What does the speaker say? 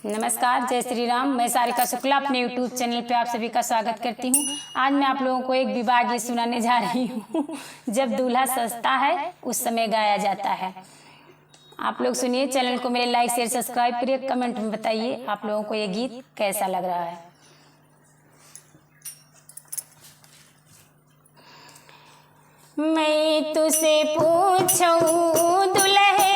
नमस्कार, जय श्री राम। मैं सारिका शुक्ला अपने YouTube चैनल पे आप सभी का स्वागत करती हूँ। आज मैं आप लोगों को एक विवाह गीत सुनाने जा रही हूँ। जब दूल्हा सजता है उस समय गाया जाता है। आप लोग सुनिए, चैनल को मेरे लाइक शेयर सब्सक्राइब करिए, कमेंट में बताइए आप लोगों को ये गीत कैसा लग रहा है। मैं तुझसे पूछूं दुल्हे